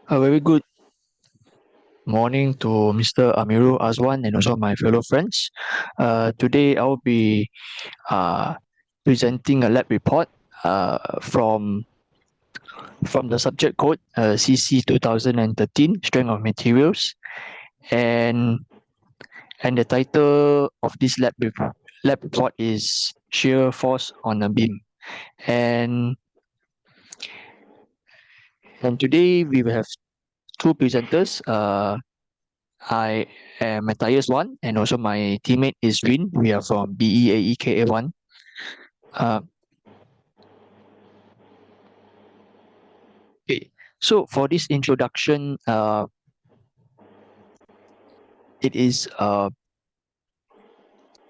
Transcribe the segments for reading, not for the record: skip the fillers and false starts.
A very good morning to Mr. Amirul Azwan and also my fellow friends. Today I'll be uh, presenting a lab report from the subject code CC2013 Strength of Materials, and the title of this lab report is Shear Force on a Beam. And today we will have two presenters. I am Matthias one, and also my teammate is Rin. We are from BEAEKA one. Uh, okay, so for this introduction, it is uh,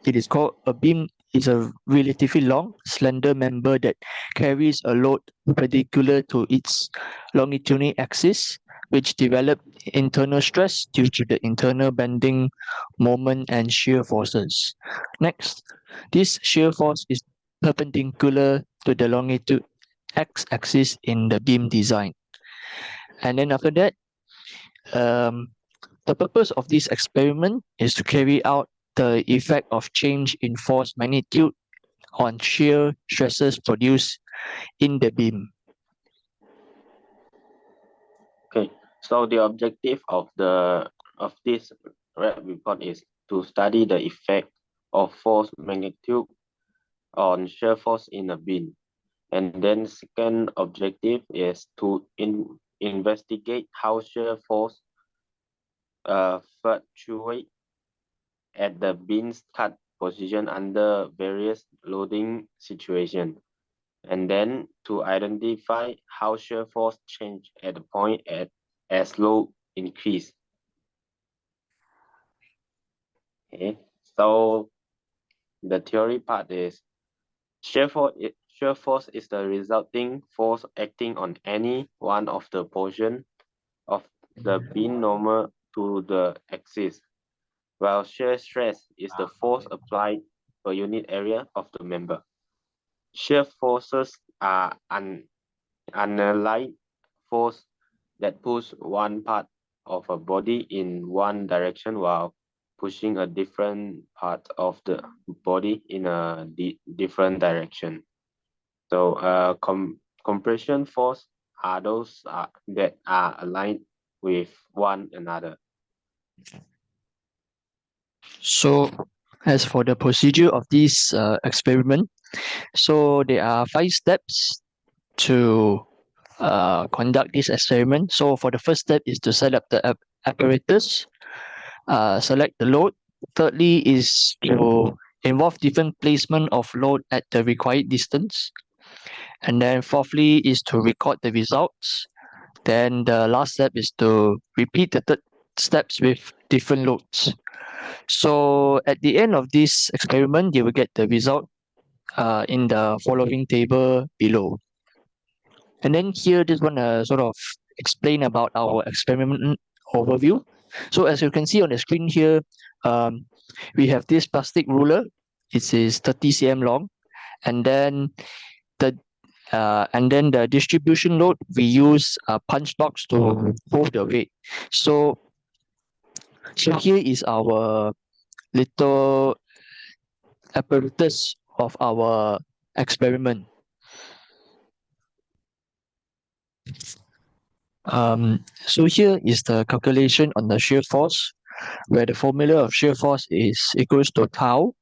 it is called a beam. Is a relatively long, slender member that carries a load perpendicular to its longitudinal axis, which develop internal stress due to the internal bending moment and shear forces. Next, this shear force is perpendicular to the longitude x-axis in the beam design. And then after that, um, the purpose of this experiment is to carry out the effect of change in force magnitude on shear stresses produced in the beam. Okay, so the objective of this report is to study the effect of force magnitude on shear force in a beam. And then second objective is to investigate how shear force fluctuate at the beam's cut position under various loading situations. And then to identify how shear force change at the point as load increase. Okay, so the theory part is shear force is the resulting force acting on any one of the portion of the beam normal to the axis, while shear stress is the force applied per unit area of the member. Shear forces are unallied force that push one part of a body in one direction while pushing a different part of the body in a different direction. So compression force are those that are aligned with one another. So, as for the procedure of this experiment, so there are 5 steps to conduct this experiment. So, for the first step is to set up the apparatus, select the load. Thirdly is to involve different placement of load at the required distance. And then fourthly is to record the results. Then the last step is to repeat the third steps with different loads. So at the end of this experiment, you will get the result in the following table below. And then here, just want to sort of explain about our experiment overview. So as you can see on the screen here, um, we have this plastic ruler. It is 30 cm long, and then the the distribution load we use punch logs to hold the weight. So here is our little apparatus of our experiment. So here is the calculation on the shear force, where the formula of shear force is equals to tau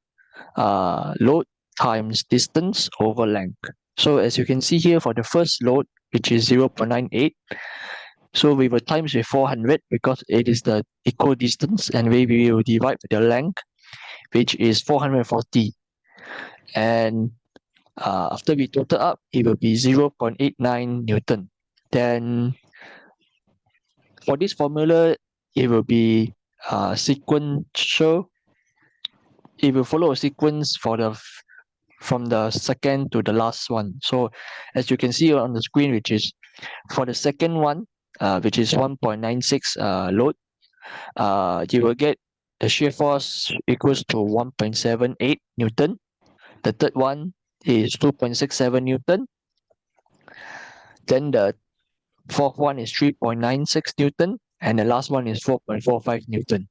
load times distance over length. So as you can see here for the first load, which is 0.98, so we will times with 400 because it is the equal distance, and we will divide by the length, which is 440. And after we total up, it will be 0.89 Newton. Then for this formula, it will be sequential. It will follow a sequence from the second to the last one. So as you can see on the screen, which is for the second one, which is 1.96 load, you will get the shear force equals to 1.78 Newton. The third one is 2.67 Newton. Then the fourth one is 3.96 Newton, and the last one is 4.45 Newton.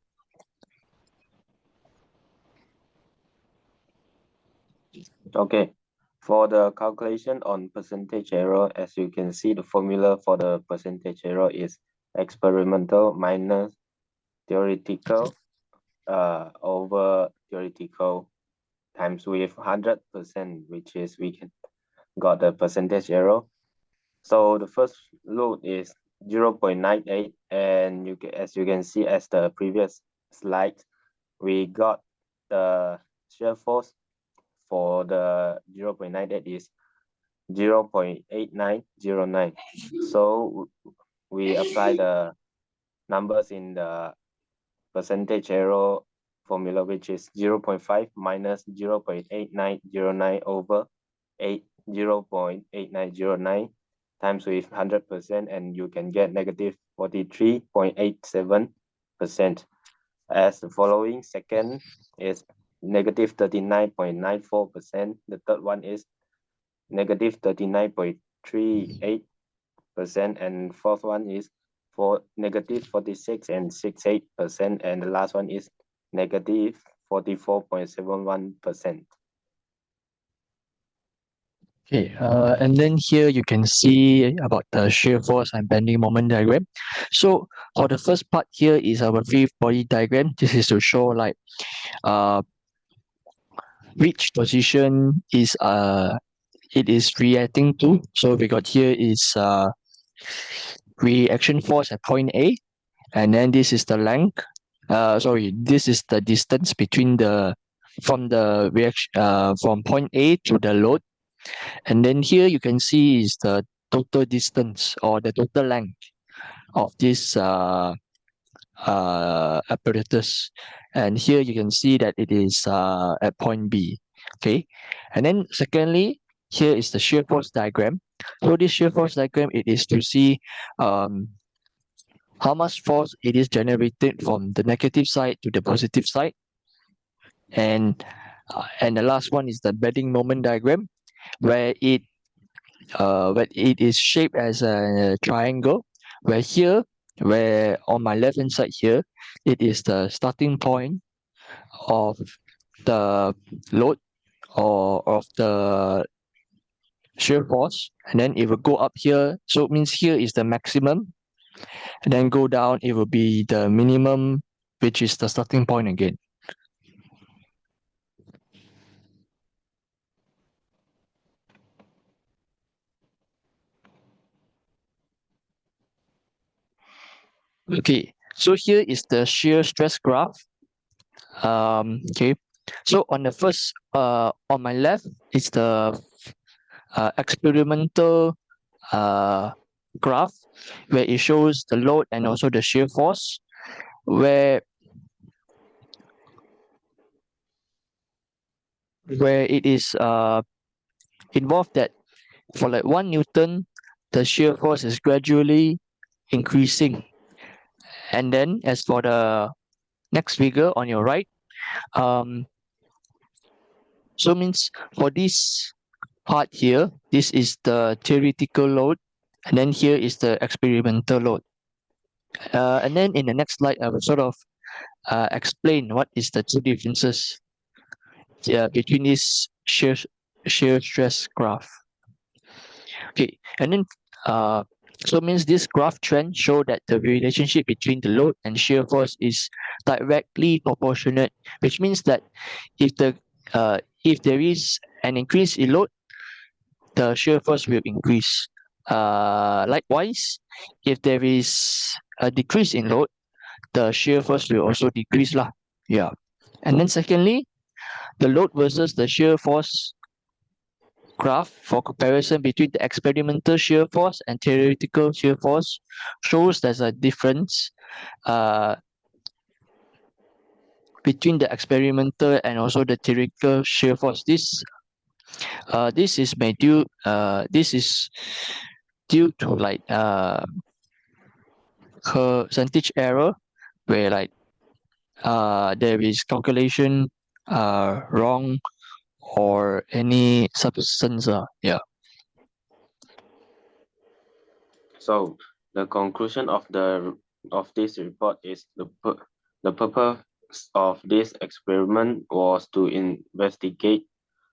Okay, for the calculation on percentage error, as you can see, the formula for the percentage error is experimental minus theoretical over theoretical times with 100%, which is we can got the percentage error. So the first load is 0.98, and as you can see as the previous slide, we got the shear force for the 0.98 is 0.8909. So we apply the numbers in the percentage error formula, which is 0.5 minus 0.8909 over 0.8909 times with 100%, and you can get negative 43.87%. As the following, second is negative 39.94%. The third one is negative 39.38%, and fourth one is for negative 46 and 68%, and the last one is negative 44.71%. Okay, and then here you can see about the shear force and bending moment diagram. So for the first part here is our free body diagram. This is to show like which position is it is reacting to. So we got here is reaction force at point A, and then this is the length. Sorry, this is the distance between the from the reaction from point A to the load. And then here you can see is the total distance or the total length of this apparatus. And here you can see that it is at point B. Okay. And then secondly, here is the shear force diagram. So this shear force diagram, it is to see how much force it is generated from the negative side to the positive side. And the last one is the bending moment diagram, where it is shaped as a triangle, where on my left hand side here, it is the starting point of the load or of the shear force, and then it will go up here. So it means here is the maximum, and then go down, it will be the minimum, which is the starting point again. Okay, so here is the shear stress graph. Okay, so on the first, on my left is the experimental graph, where it shows the load and also the shear force, where it is involved that for like 1 Newton, the shear force is gradually increasing. And then as for the next figure on your right, so means for this part here, this is the theoretical load, and then here is the experimental load. And then in the next slide, I will sort of explain what is the two differences between this shear stress graph. Okay, and then so means this graph trend show that the relationship between the load and shear force is directly proportionate, which means that if there is an increase in load, the shear force will increase. Likewise, if there is a decrease in load, the shear force will also decrease lah. Yeah. And then secondly, the load versus the shear force graph for comparison between the experimental shear force and theoretical shear force shows there's a difference between the experimental and also the theoretical shear force. This is due to like percentage error, where like there is calculation wrong or any substance. Yeah. So the conclusion of this report is the purpose of this experiment was to investigate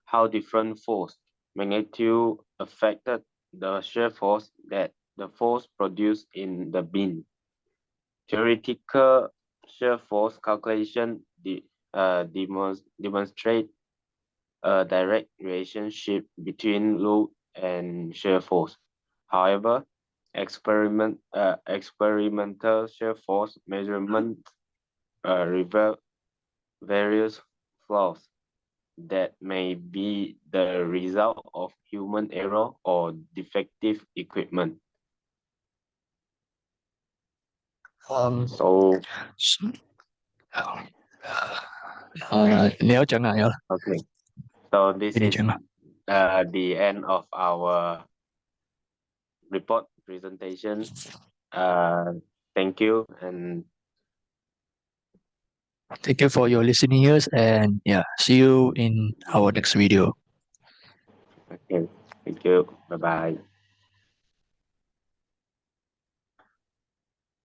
how different force magnitude affected the shear force that the force produced in the bin. Theoretical shear force calculation demonstrate a direct relationship between load and shear force. However, experimental shear force measurement reveal various flaws that may be the result of human error or defective equipment. So,你有講啊，有啦， okay. So this 俾你 is 講啦。the end of our report presentation. Thank you and Thank you for your listening ears, and yeah, see you in our next video. okay, thank you. Bye bye.